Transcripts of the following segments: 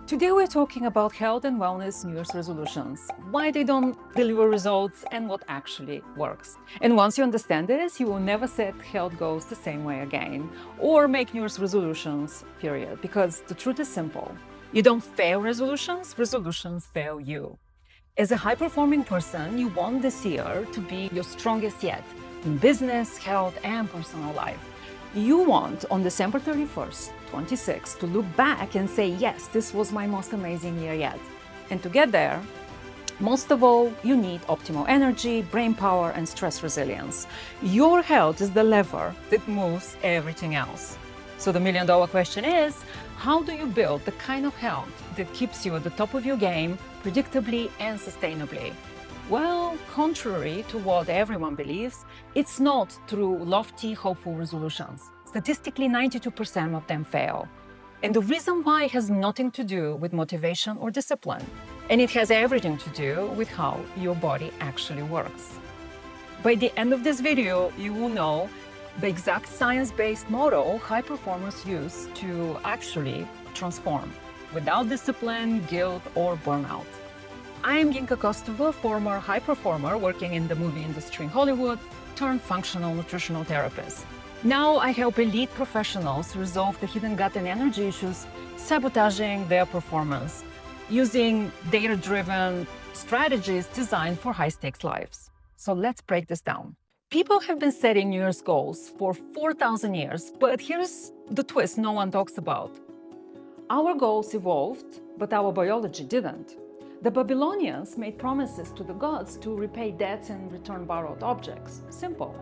Today we're talking about health and wellness New Year's resolutions, why they don't deliver results and what actually works. And once you understand this, you will never set health goals the same way again or make New Year's resolutions, period. Because the truth is simple. You don't fail resolutions, resolutions fail you. As a high-performing person, you want this year to be your strongest yet in business, health, and personal life. You want on December 31st, 26, to look back and say, yes, this was my most amazing year yet. And to get there, most of all, you need optimal energy, brain power, and stress resilience. Your health is the lever that moves everything else. So the million-dollar question is, how do you build the kind of health that keeps you at the top of your game, predictably and sustainably? Well, contrary to what everyone believes, it's not through lofty, hopeful resolutions. Statistically, 92% of them fail. And the reason why has nothing to do with motivation or discipline. And it has everything to do with how your body actually works. By the end of this video, you will know the exact science-based model high performers use to actually transform without discipline, guilt, or burnout. I'm Ginka Kostova, former high performer working in the movie industry in Hollywood, turned functional nutritional therapist. Now I help elite professionals resolve the hidden gut and energy issues sabotaging their performance using data-driven strategies designed for high-stakes lives. So let's break this down. People have been setting New Year's goals for 4,000 years, but here's the twist no one talks about. Our goals evolved, but our biology didn't. The Babylonians made promises to the gods to repay debts and return borrowed objects. Simple.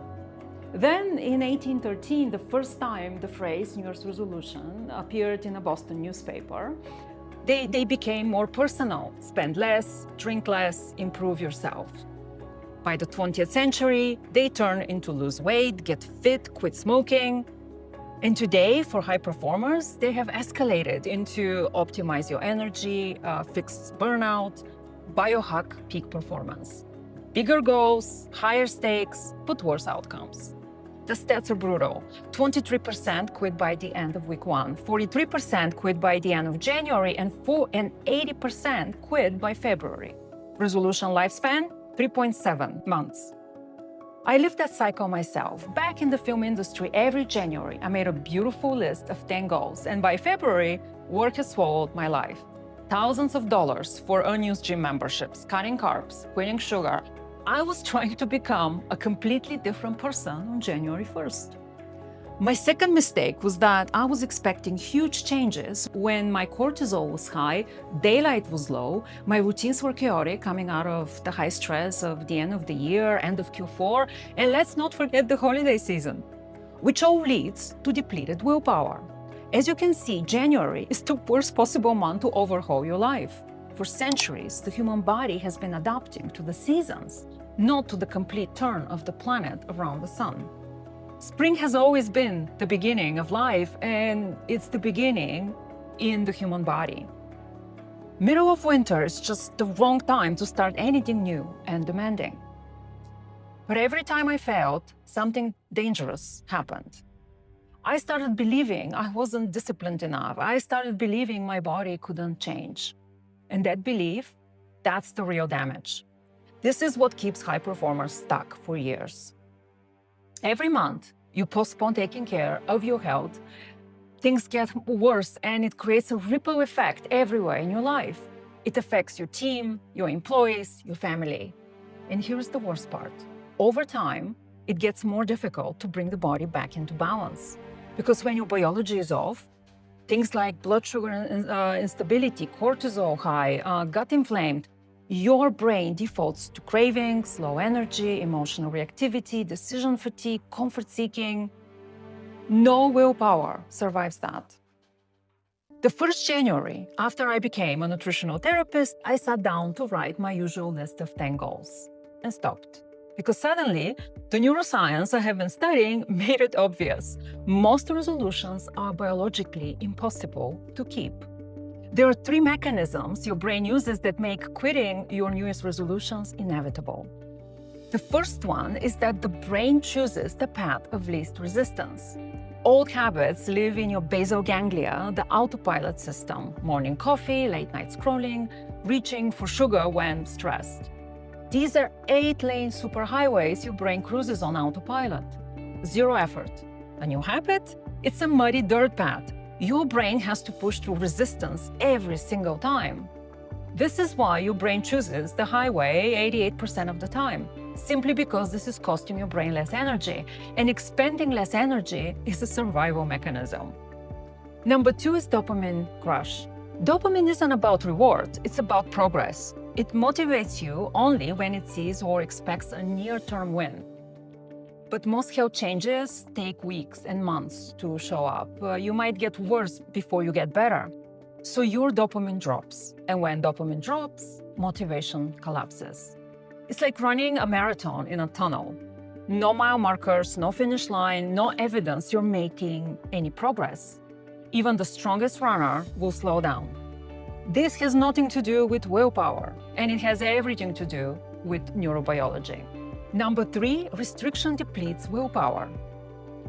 Then, in 1813, the first time the phrase New Year's resolution appeared in a Boston newspaper, they became more personal. Spend less, drink less, improve yourself. By the 20th century, they turned into lose weight, get fit, quit smoking. And today, for high performers, they have escalated into optimize your energy, fix burnout, biohack peak performance. Bigger goals, higher stakes, but worse outcomes. The stats are brutal. 23% quit by the end of week 1, 43% quit by the end of January, and 80% quit by February. Resolution lifespan, 3.7 months. I lived that cycle myself. Back in the film industry, every January, I made a beautiful list of 10 goals, and by February, work has swallowed my life. Thousands of dollars for unused gym memberships, cutting carbs, quitting sugar. I was trying to become a completely different person on January 1st. My second mistake was that I was expecting huge changes when my cortisol was high, daylight was low, my routines were chaotic coming out of the high stress of the end of the year, end of Q4, and let's not forget the holiday season, which all leads to depleted willpower. As you can see, January is the worst possible month to overhaul your life. For centuries, the human body has been adapting to the seasons, not to the complete turn of the planet around the sun. Spring has always been the beginning of life, and it's the beginning in the human body. Middle of winter is just the wrong time to start anything new and demanding. But every time I failed, something dangerous happened. I started believing I wasn't disciplined enough. I started believing my body couldn't change. And that belief, that's the real damage. This is what keeps high performers stuck for years. Every month, you postpone taking care of your health, things get worse, and it creates a ripple effect everywhere in your life. It affects your team, your employees, your family. And here's the worst part. Over time, it gets more difficult to bring the body back into balance. Because when your biology is off, things like blood sugar instability, cortisol high, gut inflamed, your brain defaults to cravings, low energy, emotional reactivity, decision fatigue, comfort seeking. No willpower survives that. The first January, after I became a nutritional therapist, I sat down to write my usual list of 10 goals and stopped. Because suddenly, the neuroscience I have been studying made it obvious. Most resolutions are biologically impossible to keep. There are 3 mechanisms your brain uses that make quitting your New Year's resolutions inevitable. The first one is that the brain chooses the path of least resistance. Old habits live in your basal ganglia, the autopilot system. Morning coffee, late night scrolling, reaching for sugar when stressed. These are 8-lane superhighways your brain cruises on autopilot. Zero effort. A new habit? It's a muddy dirt path. Your brain has to push through resistance every single time. This is why your brain chooses the highway 88% of the time, simply because this is costing your brain less energy, and expending less energy is a survival mechanism. Number 2 is dopamine crush. Dopamine isn't about reward, it's about progress. It motivates you only when it sees or expects a near-term win. But most health changes take weeks and months to show up. You might get worse before you get better. So your dopamine drops. And when dopamine drops, motivation collapses. It's like running a marathon in a tunnel. No mile markers, no finish line, no evidence you're making any progress. Even the strongest runner will slow down. This has nothing to do with willpower, and it has everything to do with neurobiology. Number 3, restriction depletes willpower.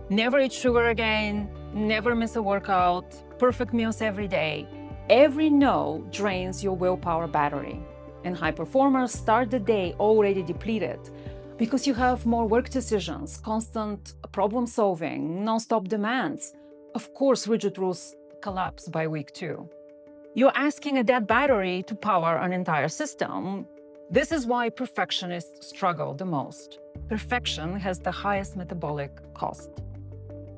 Never eat sugar again, never miss a workout, perfect meals every day. Every no drains your willpower battery. And high performers start the day already depleted because you have more work decisions, constant problem solving, non-stop demands. Of course, rigid rules collapse by week 2. You're asking a dead battery to power an entire system. This is why perfectionists struggle the most. Perfection has the highest metabolic cost.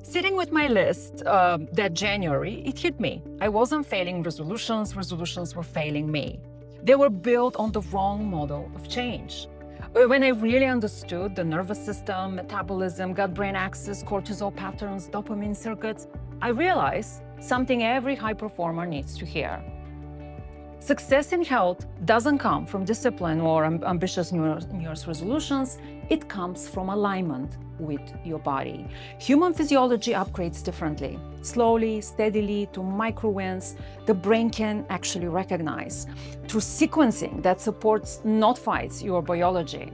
Sitting with my list that January, it hit me. I wasn't failing resolutions, resolutions were failing me. They were built on the wrong model of change. When I really understood the nervous system, metabolism, gut-brain axis, cortisol patterns, dopamine circuits, I realized something every high performer needs to hear. Success in health doesn't come from discipline or ambitious New Year's resolutions. It comes from alignment with your body. Human physiology upgrades differently. Slowly, steadily, to micro wins, the brain can actually recognize through sequencing that supports, not fights, your biology.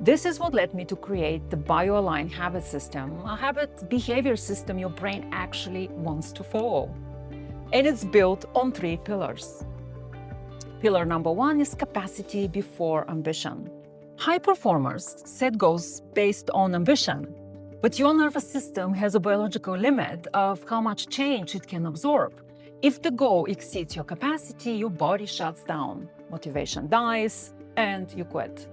This is what led me to create the BioAlign habit system, a habit behavior system your brain actually wants to follow. And it's built on 3 pillars. Pillar number 1 is capacity before ambition. High performers set goals based on ambition, but your nervous system has a biological limit of how much change it can absorb. If the goal exceeds your capacity, your body shuts down, motivation dies, and you quit.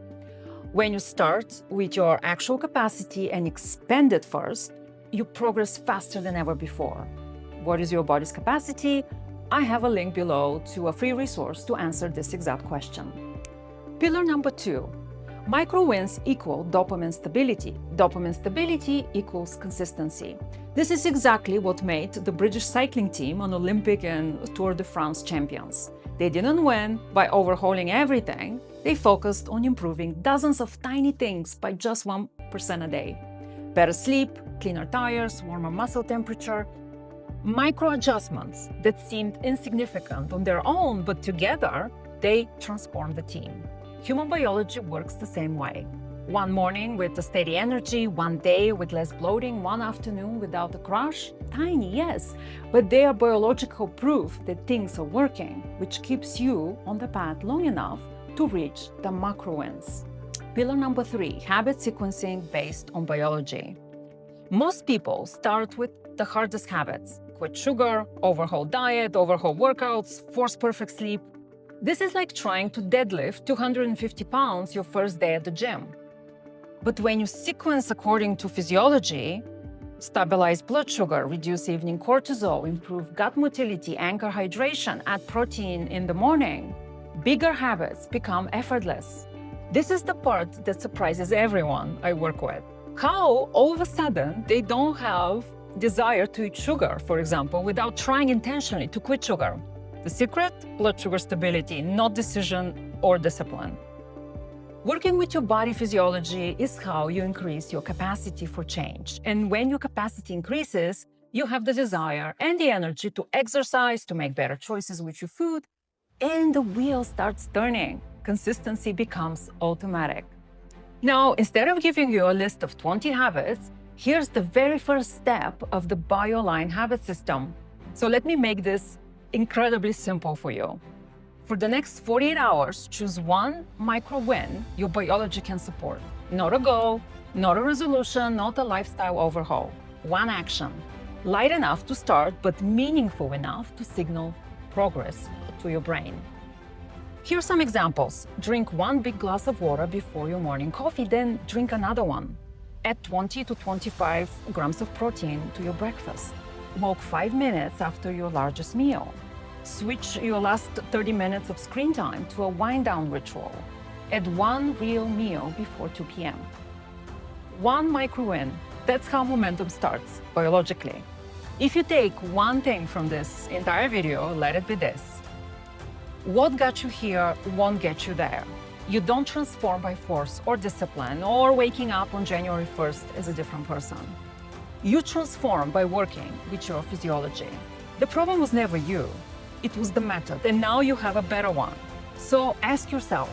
When you start with your actual capacity and expand it first, you progress faster than ever before. What is your body's capacity? I have a link below to a free resource to answer this exact question. Pillar number 2. Micro wins equal dopamine stability. Dopamine stability equals consistency. This is exactly what made the British cycling team an Olympic and Tour de France champions. They didn't win by overhauling everything. They focused on improving dozens of tiny things by just 1% a day. Better sleep, cleaner tires, warmer muscle temperature. Micro adjustments that seemed insignificant on their own, but together, they transformed the team. Human biology works the same way. One morning with a steady energy, one day with less bloating, one afternoon without a crash. Tiny, yes, but they are biological proof that things are working, which keeps you on the path long enough to reach the macro wins. Pillar number 3, habit sequencing based on biology. Most people start with the hardest habits. Quit sugar, overhaul diet, overhaul workouts, force perfect sleep. This is like trying to deadlift 250 pounds your first day at the gym. But when you sequence according to physiology, stabilize blood sugar, reduce evening cortisol, improve gut motility, anchor hydration, add protein in the morning, bigger habits become effortless. This is the part that surprises everyone I work with. How all of a sudden they don't have desire to eat sugar, for example, without trying intentionally to quit sugar. The secret? Blood sugar stability, not decision or discipline. Working with your body physiology is how you increase your capacity for change. And when your capacity increases, you have the desire and the energy to exercise, to make better choices with your food, and the wheel starts turning. Consistency becomes automatic. Now, instead of giving you a list of 20 habits, Here's the very first step of the BioAlign habit system. So let me make this incredibly simple for you. For the next 48 hours, choose one micro win your biology can support. Not a goal, not a resolution, not a lifestyle overhaul. One action. Light enough to start, but meaningful enough to signal progress to your brain. Here's some examples. Drink one big glass of water before your morning coffee, then drink another one. Add 20 to 25 grams of protein to your breakfast. Walk 5 minutes after your largest meal. Switch your last 30 minutes of screen time to a wind-down ritual. Add one real meal before 2 p.m. One micro-win. That's how momentum starts, biologically. If you take one thing from this entire video, let it be this. What got you here won't get you there. You don't transform by force or discipline or waking up on January 1st as a different person. You transform by working with your physiology. The problem was never you. It was the method, and now you have a better one. So ask yourself,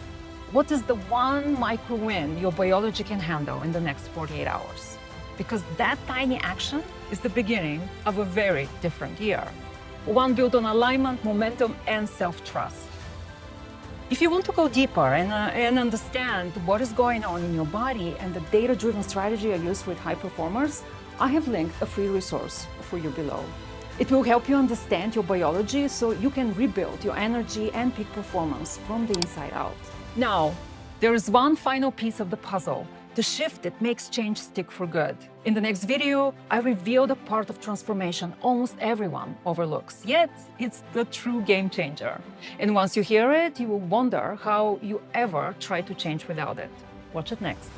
what is the one micro win your biology can handle in the next 48 hours? Because that tiny action is the beginning of a very different year. One built on alignment, momentum, and self-trust. If you want to go deeper and understand what is going on in your body and the data-driven strategy I use with high performers, I have linked a free resource for you below. It will help you understand your biology so you can rebuild your energy and peak performance from the inside out. Now, there is one final piece of the puzzle, the shift that makes change stick for good. In the next video, I reveal the part of transformation almost everyone overlooks, yet it's the true game changer. And once you hear it, you will wonder how you ever tried to change without it. Watch it next.